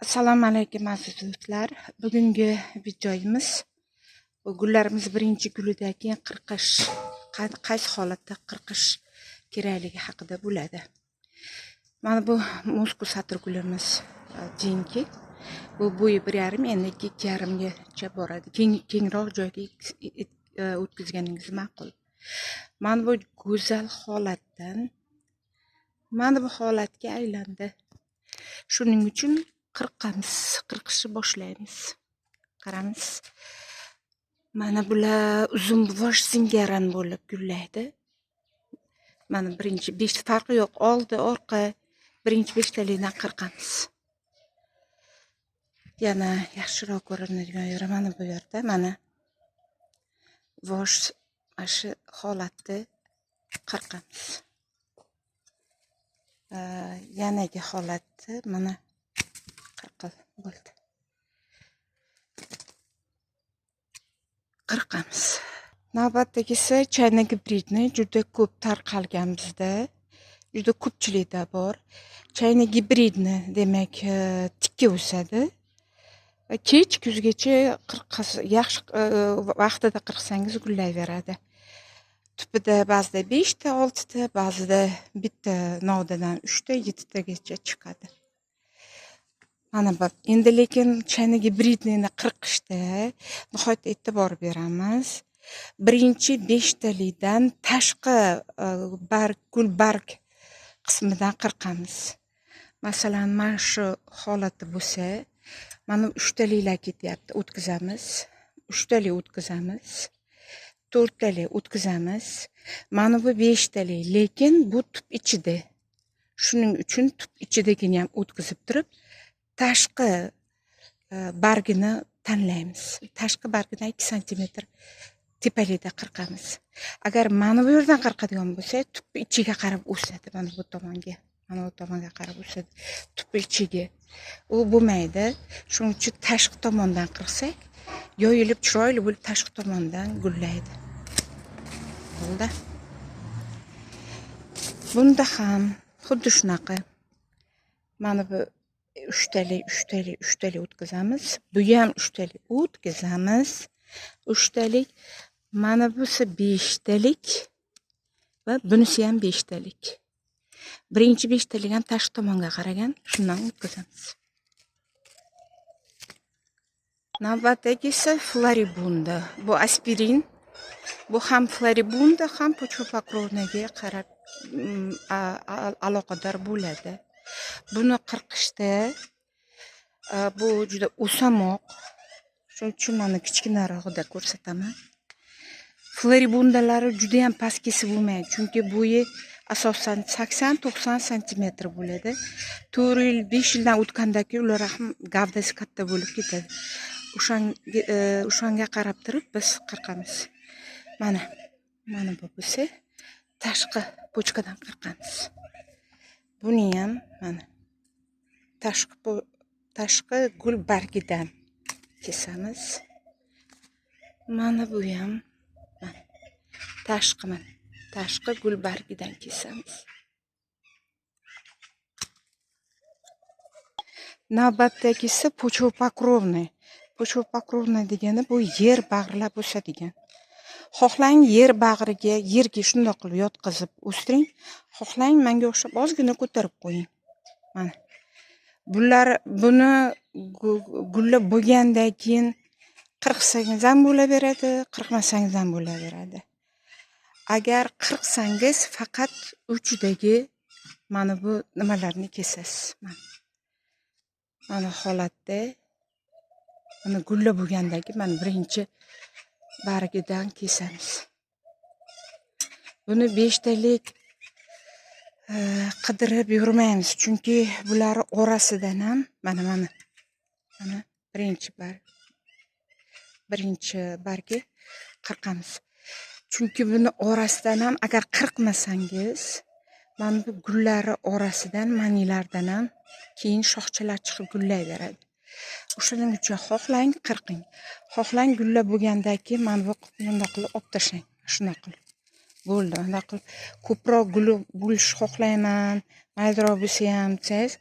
Assalomu alaykum aziz do'stlar. Bugungi videomiz bu gullarimiz birinchi gulidan keyin qirqish, qaysi holatda qirqish kerakligi haqida bo'ladi. Mana bu muskus satr gulimiz jinki. Bu bo'yi 1,5 endi 2,5gacha boradi. Kengroq joyga o'tkazganingiz ma'qul. Mana bu go'zal holatdan mana bu holatga aylandi. Shuning uchun qirqishni boshlaymiz. Qaramiz. Mana bular uzun bosh singaran bo'lib gullaydi. Mana birinchi 5 farqi yo'q. Oldi, orqa birinchi 5talikdan qirqamiz. Yana yaxshiroq ko'rinadigan yeri mana bu yerda. Mana bosh shu holatda qirqamiz. Yanagi holatda mana qirqil bo'ldi. Qirqamiz. Navbatdagisi chayna gibridni juda ko'p tarqalgan bizda. Juda ko'pchilikda bor. Chayna gibridni demak tikka o'sadi. Kech kuzgacha yaxshi vaqtida qirqsangiz gullayveradi. Tupida ba'zida 5 ta, 6 ta, ba'zida bitta novdadan 3 ta, 7 tagacha chiqadi. Mana bu endi lekin chayna gibridni qirqishda nihoyat e'tibor beramiz. Birinchi 5 talikdan tashqi gul barg qismidan qirqamiz. Masalan, mana shu holatda bo'lsa, mana 3 taliklar ketyapti, o'tkazamiz. 3 talik o'tkazamiz. 4 talik o'tkazamiz. Mana bu 5 talik, lekin bu tub ichida. Shuning uchun tub ichidagini ham o'tkazib turib, tashqi bargini tanlaymiz. Tashqi bargidan 2 sm tepalikda qirqamiz. Agar mana bu yerdan qirqadigan bo'lsa, tub ichiga qarab o'sadi. Mana bu tomonga, mana bu tomonga qarab o'sadi. Tub ichiga. U bo'lmaydi. Shuning uchun tashqi tomondan qirqsak, yoyilib chiroyli bo'lib tashqi tomondan gullaydi. Bo'ldi. Bunda ham xuddi shunaqa. Mana bu 3 talik o'tkazamiz. Bu ham 3 talik o'tkazamiz. 3 talik. Mana busi 5 talik va bunisi ham 5 talik. Birinchi 5 talik ham tashqi tomonga qaragan, shundan o'tkazamiz. Navbatdagisi floribunda. Bu aspirin. Bu ham floribunda, ham почвопокровныйga qarab aloqador bo'ladi. Buni qirqishda bu juda o'samoq. Shuning uchun mana kichkinarog'ida ko'rsataman. Floribundalari juda ham past kesib bo'lmaydi, chunki bo'yi asosan 80-90 sm bo'ladi. 4 yil, 5 yildan o'tgandan keyin ular ham gavdasi katta bo'lib ketadi. O'shanga qarab turib biz qirqamiz. Mana bu bo'lsa tashqi pochkadan qirqamiz. Buni ham mana tashqi gul bargidan kesamiz. Mana bu ham tashqi gul bargidan kesamiz. Navbatdagisi почвопокровный. Почвопокровный degani bu yer bag'rilab o'sadigan. Xohlang yer bag'riga, yerga shunday qilib yotqizib o'stiring. Xohlang menga o'xshab ozgina ko'tarib qo'ying. Mana. Buni gullab bo'lgandan keyin qirqsangiz ham bo'laveradi, qirqmasangiz ham bo'laveradi. Agar qirqsangiz faqat uchidagi mana bu nimalarni kesasiz. Mana holatda mana gullab bo'lgandagi mana birinchi bargidan kesamiz. Buni 5 talik qidirib yurmaymiz, chunki bular orasidan ham mana birinchi bargi qirqamiz. Chunki buni orasidan ham agar qirqmasangiz, mana bu gullari orasidan, manilardan ham keyin shoxchalar chiqib gullayveradi. O'shaning uchun xohlang qirqing. Xohlang gullab bo'lgandan keyin mana bu bunday qilib olib tashlang. Shunday qilib. Bo'ldi. Bunday qilib ko'proq gul bo'lish xohlayman, maydaroq bo'lsa ham desangiz,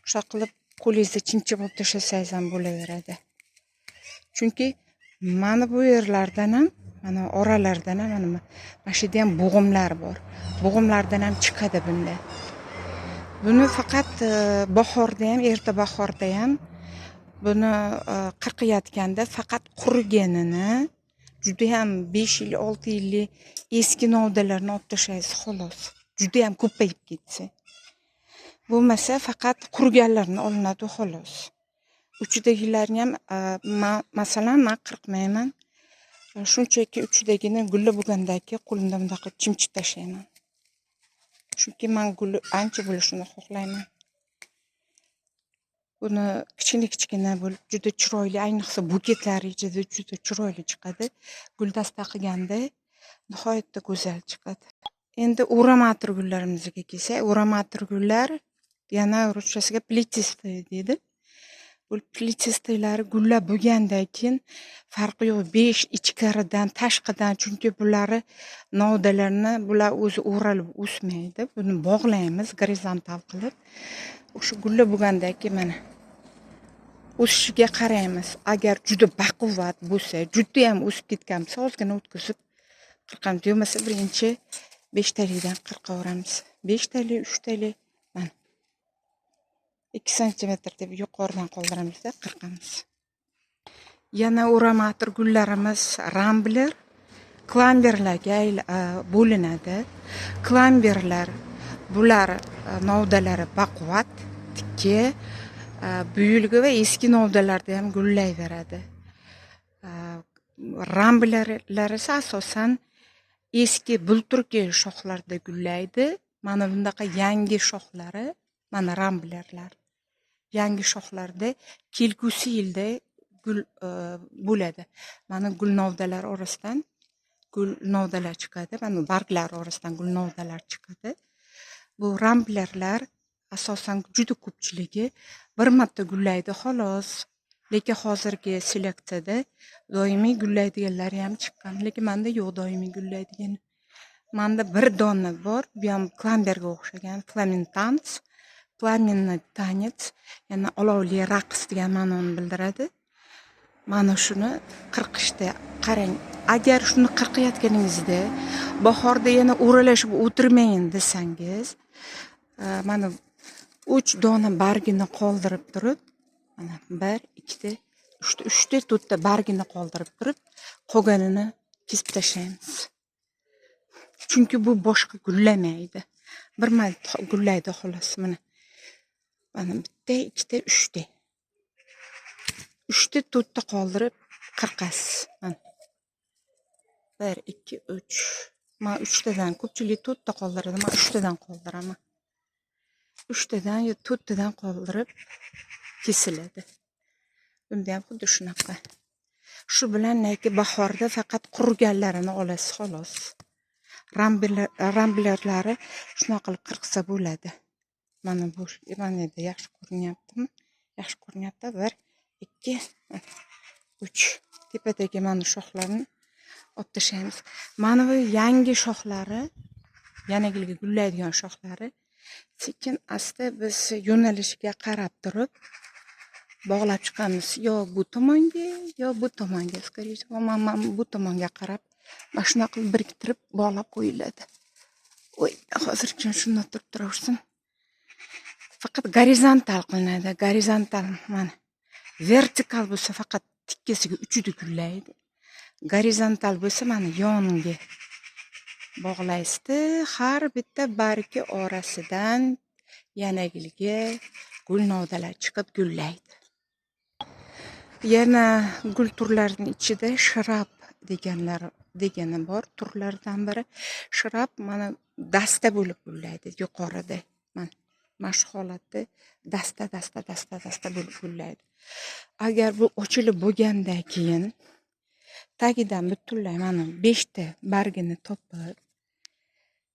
o'sha qilib qo'lingizda chimchib olib tashlasangiz ham bo'laveradi. Chunki mana bu yerlardan ham, mana oralardan ham, mana shu yerda ham bo'g'imlar bor. Bo'g'imlardan ham chiqadi bunday. Buni faqat bahorda ham, erta bahorda ham buni qirqayotganda faqat quriganini, juda ham 5 yil, 6 yillik eski novdalarni olib tashlaysiz xolos. Juda ham ko'payib ketsa. Bo'lmasa faqat qurganlarni olinadi xolos. Uchidagilarni ham masalan men qirqmayman. Shunchaki uchidagini gulli bo'lgandagi qo'limda bunday chimchib tashlayman. Chunki men gulli ancha bo'lishini xohlayman. Buni kichkina bo'lib juda chiroyli, ayniqsa buketlari juda chiroyli chiqadi. Guldasta qilganda nihoyatda go'zal chiqadi. Endi o'ramatur gullarimizga kelsak, o'ramatur gullar yana ruschasiga плетистые deydi. Bu плетистыйлari gullab bo'lgandan keyin farqi yo'q, 5 ichkaridan, tashqidan, chunki bularni novdalarni bular o'zi o'ralib o'smaydi. Buni bog'laymiz gorizontal qilib. O'sha gullab bo'lgandan keyin mana o'sishiga qaraymiz. Agar juda baquvvat bo'lsa, juda ham o'sib ketgan bo'lsa, ozgina o'tkazib qirqamiz. Bo'lmasa birinchi 5 talikdan qirqaveramiz. 5 talik, 3 talik, mana 2 sm deb yuqoridan qoldiramizda qirqamiz. Yana o'ramatur gullarimiz rambler, klamberlarga bo'linadi. Klamberlar bular novdalari baquvvat, tikka, buyulgi va eski novdalarda ham gullayveradi. Ramblerlar esa asosan eski bulturgi shoxlarda gullaydi. Mana bundaqa yangi shoxlari, mana ramblerlar. Yangi shoxlarda kelgusi yilda gul bo'ladi. Mana gul novdalar orasidan gul novdalar chiqadi. Mana barglar orasidan gul novdalar chiqadi. Bu ramblerlar asosan juda ko'pchiligi bir marta gullaydi xolos. Lekin hozirgi seleksiyada doimiy gullaydiganlari ham chiqqan. Lekin menda yo'q doimiy gullaydigan. Menda bir dona bor, bu ham klamberga o'xshagan, flamentans. Plamennni tanets, yana olovli raqs degan ma'noni bildiradi. Mana shuni qirqishda qarang. Agar shuni qirqayotganingizda bahorda yana o'ralashib o'tirmayin desangiz, mana 3 dona bargini qoldirib turib, mana 1, 2, 3, 4 ta bargini qoldirib turib, qolganini kesib tashlaymiz. Chunki bu boshqa gullamaydi. Bir marta gullaydi xolos mana. Mana 1, 2, 3 ta. 3 ta 4 ta qoldirib qirqasiz. Mana 1, 2, 3. Men 3 tadan ko'pchilik 4 ta qoldiradi, men 3 tadan qoldiraman. 3 tadan yo 4 tadan qoldirib kesiladi. Bunda ham xuddi shunaqa. Shu bilan naki bahorda faqat qurganlarini olasiz xolos. Ramblerlari shunaqa qilib qirqsa bo'ladi. Mana bu manada yaxshi ko'rinyaptimi? Yaxshi ko'rinyapti. 1, 2, 3. Tepadagi mana shoxlarni olib tashlaymiz. Mana bu yangi shoxlari, yanagilga gullaydigan shoxlari sekin asta biz yo'nalishiga qarab turib bog'lab chiqamiz. Yo bu tomonga, yo bu tomonga. Men bu tomonga qarab mana shunaqa qilib biriktirib bog'lab qo'yiladi. Voy, hozircha shunday turib turaversin. Faqat gorizontal qilinadi. Gorizontal mana. Vertikal bo'lsa faqat tikkasiga uchida gullaydi. Gorizontal bo'lsa mana yoniga bog'laysizda, har bitta bargi orasidan yanagilga gul novdalar chiqib gullaydi. Yana gul turlarining ichida shrab degani bor. Turlardan biri shrab mana dasta bo'lib gullaydi yuqorida. Mana shu holatda dasta bo'lib gullaydi. Agar bu ochilib bo'lgandan keyin tagidan butunlay mana 5 ta bargini topib,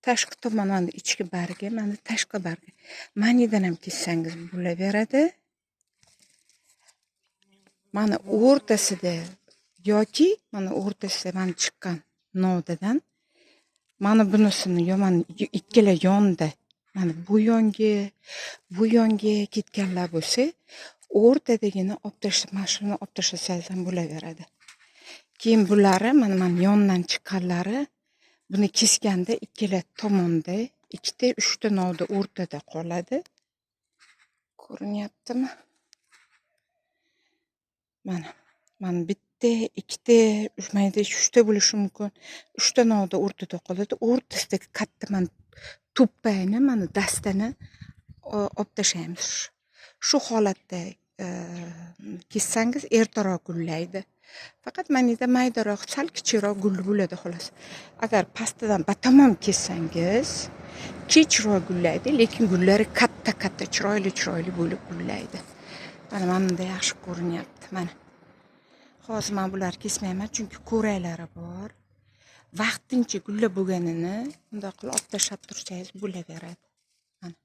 tashqi tomondan ichki bargi, mana tashqi bargi. Manidan ham kessangiz bo'laveradi. Mana o'rtasida yoki mana o'rtasida mana chiqqan novdadan mana bunisini yomon ikkala yonda mana bu yonga ketganlar bo'lsa, o'rtadagini mana shuni olib tashlasangiz ham bo'laveradi. Keyin bulari mana yondan chiqqanlari buni kesganda ikkala tomonda, ikkita, uchta novda o'rtada qoladi. Ko'rinyaptimi? Mana bitta, ikkita, mayda uchta bo'lishi mumkin. Uchta novda o'rtada qoladi. O'rtasidagi katta tuppayni, dastani olib tashlaymiz. Shu holatda kessangiz ertaroq gullaydi. Faqat manida maydaroq, sal kichikroq gulli bo'ladi xolos. Agar pastadan batamom kessangiz, kechroq gullaydi, lekin gullari katta, chiroyli bo'lib gullaydi. Mana bunda yaxshi ko'rinyapti. Mana hozir men bularni kesmayman, chunki ko'raklari bor. Vaqtincha gulla bo'lganini bunday qilib olib tashlab tursangiz bo'laveradi. Mana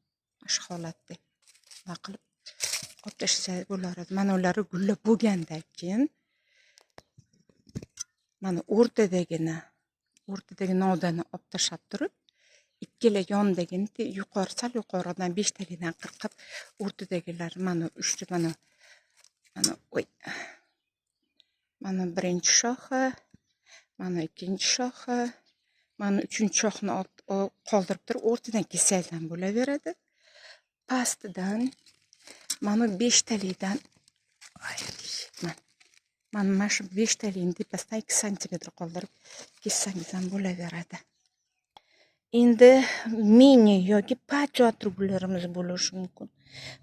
shu holatda nima qilib olib tashlasangiz bo'laveradi. Mana ular gulla bo'lgandan keyin mana o'rtadagi novdani olib tashlab turib, ikkala yondagini sal yuqoridan 5 talidan qirqib, o'rtadagilar mana 3 ta mana birinchi shoxi, mana ikkinchi shoxi, mana uchinchi shoxni qoldirib turib, o'rtadan kessangiz ham bo'laveradi. Pastidan mana 5 talidan mana shu 5 talining tepasidan 2 sm qoldirib kessangiz ham bo'laveradi. Endi mini yoki patio atrugullarimiz bo'lishi mumkin.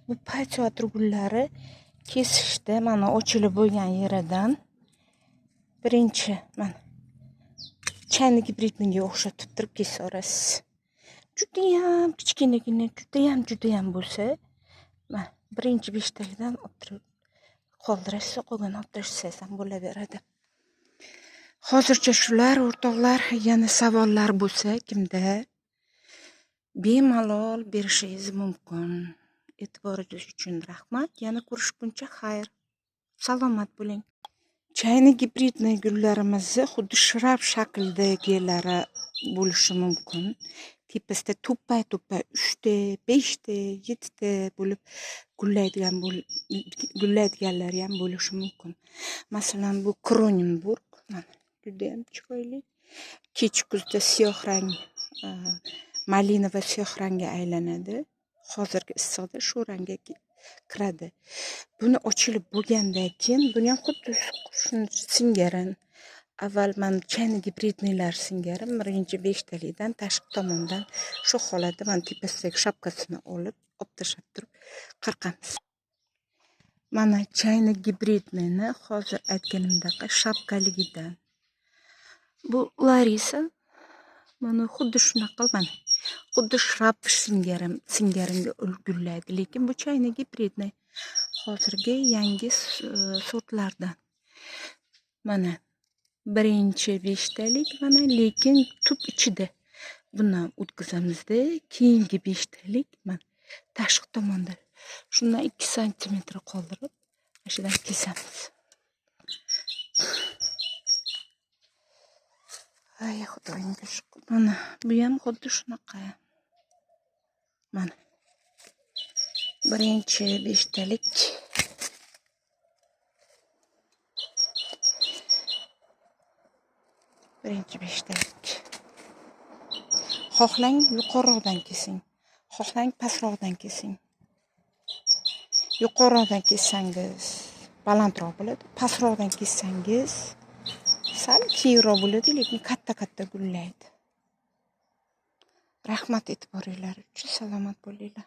Bu patio atrugullari kesishda mana ochilib bo'lgan yeridan birinchi mana chayna gibridniga o'xshatib turib kesaverasiz. Judayam kichkinagina, judayam bo'lsa, mana birinchi 5 talidan qoldirasiz, qolganini olib tashlasangiz ham bo'laveradi. Hozircha shular, o'rtoqlar. Yana savollar bo'lsa, kimda bemalol berishingiz mumkin. E'tiboringiz uchun rahmat. Yana ko'rishguncha xayr. Salomat bo'ling. Chayna gibridni gullarimizni xuddi shrab shaklidagilari bo'lishi mumkin. Tepasida tuppay 3 ta, 5 ta, 7 ta bo'lib gullaydiganlari ham bo'lishi mumkin. Masalan, bu Kronenburg, mana juda ham chiroyli. Kech kuzda siyoh rang, malina va siyoh rangga aylanadi. Hozirgi issiqda shu rangga kiradi. Buni ochilib bo'lgandan keyin buni ham xuddi singarin. Avval men chayna gibridnilar singarim birinchi 5 talidan tashqi tomondan shu holatda tepasidagi shapkasini olib tashlab turib qirqamiz. Mana chayna gibridnini hozir aytganimdek shapkaligidan. Bu Larisa mana xuddi shunaqa xuddi shrab singarimga gullaydi, lekin bu chayna gibridni hozirgi yangi sortlardan. Mana birinchi 5 talik lekin tub ichida buni o'tkazamizda, keyingi 5 talik tashqi tomonda shundan 2 sm qoldirib ashuladan kesamiz. Ay xudoyimga shukr. Mana bu ham xuddi shunaqa. Mana birinchi 5 talik. Birinchi 5 talik. Xohlang yuqoriroqdan kesing, xohlang pastroqdan kesing. Yuqoriroqdan kessangiz balandroq bo'ladi, pastroqdan kessangiz sal keyinroq bo'ladi, lekin katta gullaydi. Rahmat e'tiboringlar uchun. Salomat bo'linglar.